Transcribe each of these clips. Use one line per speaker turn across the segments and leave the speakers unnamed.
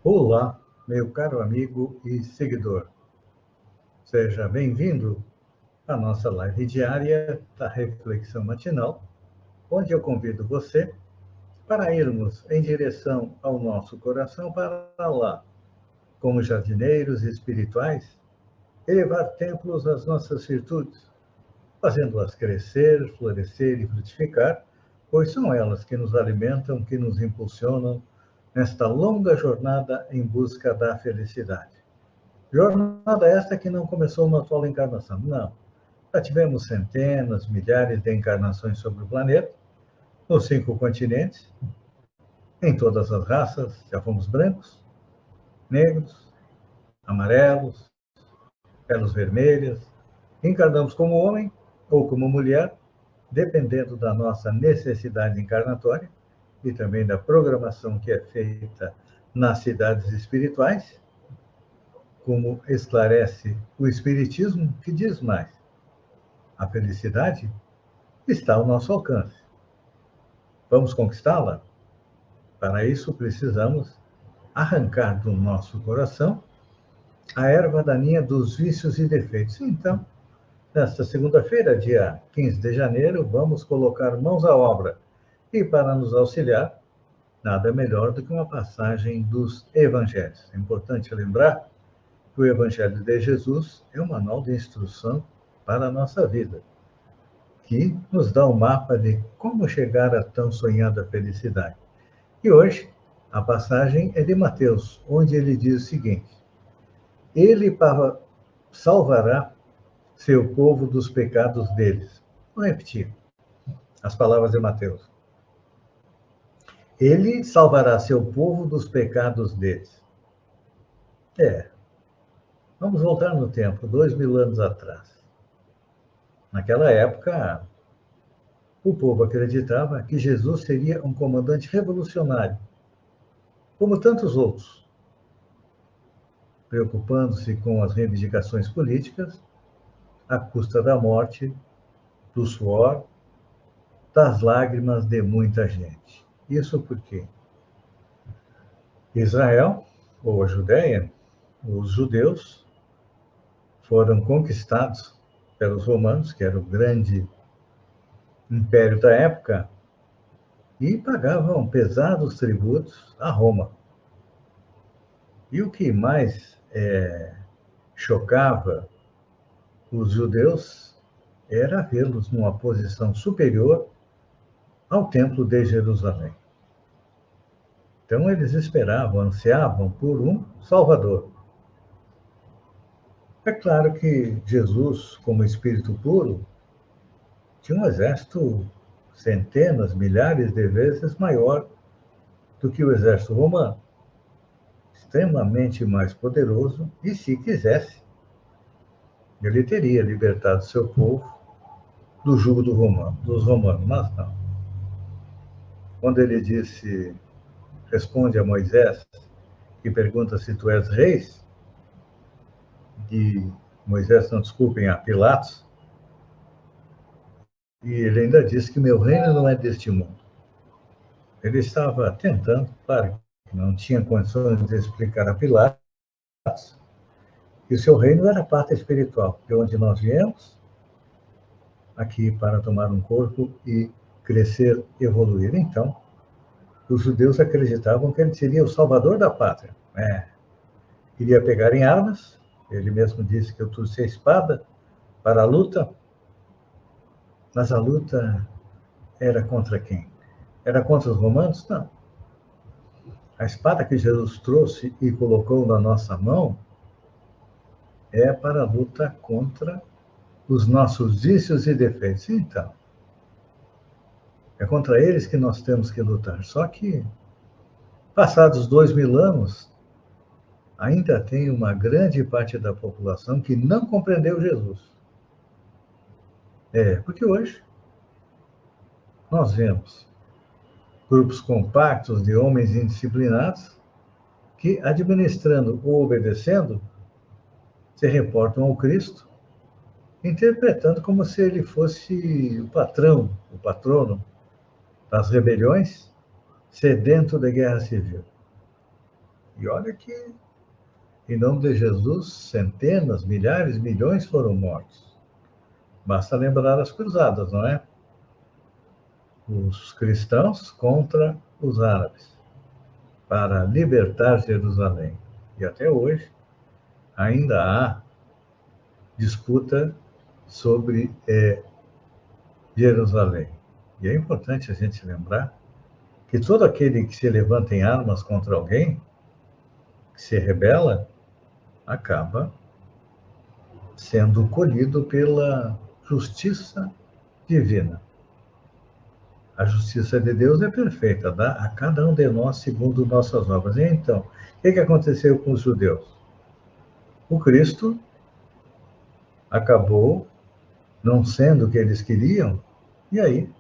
Olá, meu caro amigo e seguidor. Seja bem-vindo à nossa live diária da Reflexão Matinal, onde eu convido você para irmos em direção ao nosso coração para lá, como jardineiros espirituais, elevar templos às nossas virtudes, fazendo-as crescer, florescer e frutificar, pois são elas que nos alimentam, que nos impulsionam nesta longa jornada em busca da felicidade. Jornada esta que não começou na atual encarnação, não. Já tivemos centenas, milhares de encarnações sobre o planeta, nos 5 continentes, em todas as raças, já fomos brancos, negros, amarelos, peles vermelhas, encarnamos como homem ou como mulher, dependendo da nossa necessidade encarnatória e também da programação que é feita nas cidades espirituais, como esclarece o Espiritismo, que diz mais: a felicidade está ao nosso alcance. Vamos conquistá-la? Para isso, precisamos arrancar do nosso coração a erva daninha dos vícios e defeitos. Então, nesta segunda-feira, dia 15 de janeiro, vamos colocar mãos à obra. E para nos auxiliar, nada melhor do que uma passagem dos evangelhos. É importante lembrar que o Evangelho de Jesus é um manual de instrução para a nossa vida, que nos dá o mapa de como chegar à tão sonhada felicidade. E hoje, a passagem é de Mateus, onde ele diz o seguinte: Ele salvará seu povo dos pecados deles. Vou repetir as palavras de Mateus. Ele salvará seu povo dos pecados deles. Vamos voltar no tempo, 2000 anos atrás. Naquela época, o povo acreditava que Jesus seria um comandante revolucionário, como tantos outros, preocupando-se com as reivindicações políticas à custa da morte, do suor, das lágrimas de muita gente. Isso porque Israel, ou a Judéia, os judeus, foram conquistados pelos romanos, que era o grande império da época, e pagavam pesados tributos a Roma. E o que mais chocava os judeus era vê-los numa posição superior ao Templo de Jerusalém. Então, eles esperavam, ansiavam por um Salvador. É claro que Jesus, como Espírito puro, tinha um exército centenas, milhares de vezes maior do que o exército romano, extremamente mais poderoso, e se quisesse, ele teria libertado seu povo do jugo dos romanos, mas não. Quando ele responde a Moisés, que pergunta se tu és rei, e Moisés, não desculpem, a Pilatos, e ele ainda diz que meu reino não é deste mundo. Ele estava tentando, claro, que não tinha condições de explicar a Pilatos, que o seu reino era a pátria espiritual, de onde nós viemos, aqui para tomar um corpo e crescer, evoluir. Então, os judeus acreditavam que ele seria o salvador da pátria. Iria pegar em armas, ele mesmo disse que eu trouxe a espada para a luta, mas a luta era contra quem? Era contra os romanos? Não. A espada que Jesus trouxe e colocou na nossa mão é para a luta contra os nossos vícios e defeitos. Então, é contra eles que nós temos que lutar. Só que, passados 2000 anos, ainda tem uma grande parte da população que não compreendeu Jesus. Porque hoje nós vemos grupos compactos de homens indisciplinados que, administrando ou obedecendo, se reportam ao Cristo, interpretando como se ele fosse o patrão, o patrono das rebeliões, sedento de guerra civil. E olha que, em nome de Jesus, centenas, milhares, milhões foram mortos. Basta lembrar as cruzadas, não é? Os cristãos contra os árabes, para libertar Jerusalém. E até hoje ainda há disputa sobre Jerusalém. E é importante a gente lembrar que todo aquele que se levanta em armas contra alguém, que se rebela, acaba sendo colhido pela justiça divina. A justiça de Deus é perfeita, dá a cada um de nós segundo nossas obras. E então, o que aconteceu com os judeus? O Cristo acabou não sendo o que eles queriam, e aí,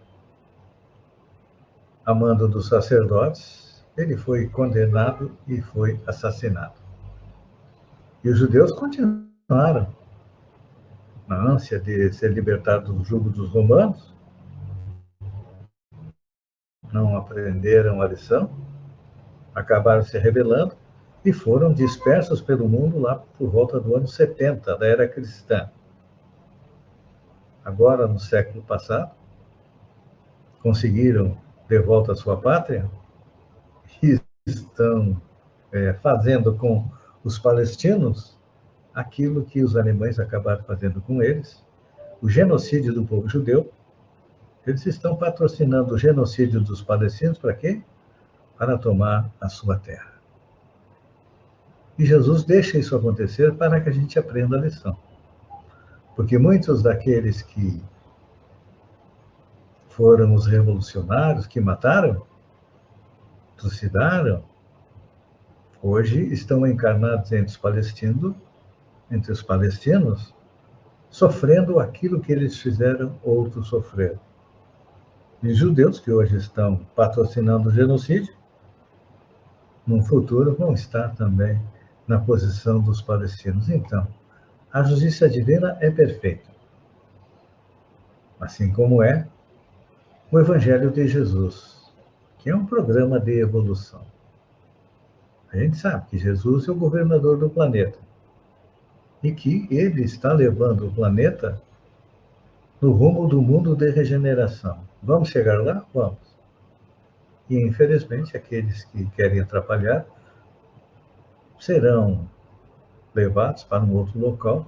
a mando dos sacerdotes, ele foi condenado e foi assassinado. E os judeus continuaram na ânsia de ser libertados do jugo dos romanos, não aprenderam a lição, acabaram se rebelando e foram dispersos pelo mundo lá por volta do ano 70 da era cristã. Agora, no século passado, conseguiram de volta a sua pátria e estão fazendo com os palestinos aquilo que os alemães acabaram fazendo com eles, o genocídio do povo judeu. Eles estão patrocinando o genocídio dos palestinos para quê? Para tomar a sua terra. E Jesus deixa isso acontecer para que a gente aprenda a lição. Porque muitos daqueles que foram os revolucionários, que mataram, trucidaram, hoje estão encarnados entre os palestinos, sofrendo aquilo que eles fizeram outros sofrer. E judeus que hoje estão patrocinando o genocídio, no futuro vão estar também na posição dos palestinos. Então, a justiça divina é perfeita, assim como é o Evangelho de Jesus, que é um programa de evolução. A gente sabe que Jesus é o governador do planeta e que ele está levando o planeta no rumo do mundo de regeneração. Vamos chegar lá? Vamos. E, infelizmente, aqueles que querem atrapalhar serão levados para um outro local,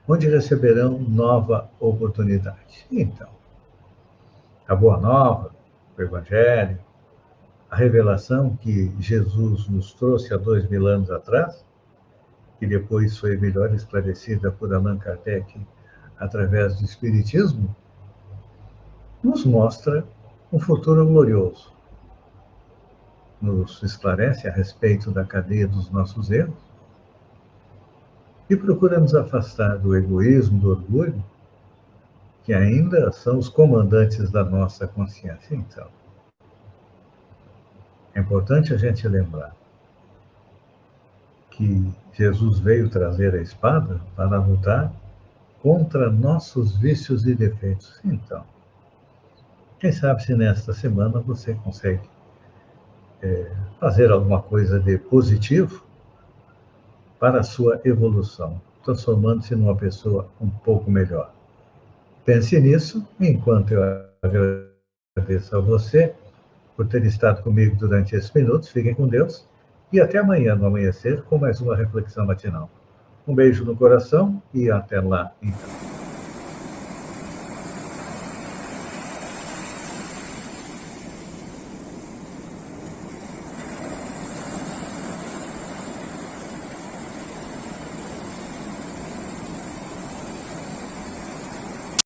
onde receberão nova oportunidade. Então, a Boa Nova, o Evangelho, a revelação que Jesus nos trouxe há 2000 anos atrás, que depois foi melhor esclarecida por Allan Kardec através do Espiritismo, nos mostra um futuro glorioso. Nos esclarece a respeito da cadeia dos nossos erros e procura nos afastar do egoísmo, do orgulho, que ainda são os comandantes da nossa consciência. Então, é importante a gente lembrar que Jesus veio trazer a espada para lutar contra nossos vícios e defeitos. Então, quem sabe se nesta semana você consegue fazer alguma coisa de positivo para a sua evolução, transformando-se numa pessoa um pouco melhor. Pense nisso, enquanto eu agradeço a você por ter estado comigo durante esses minutos. Fiquem com Deus e até amanhã no amanhecer com mais uma reflexão matinal. Um beijo no coração e até lá, então.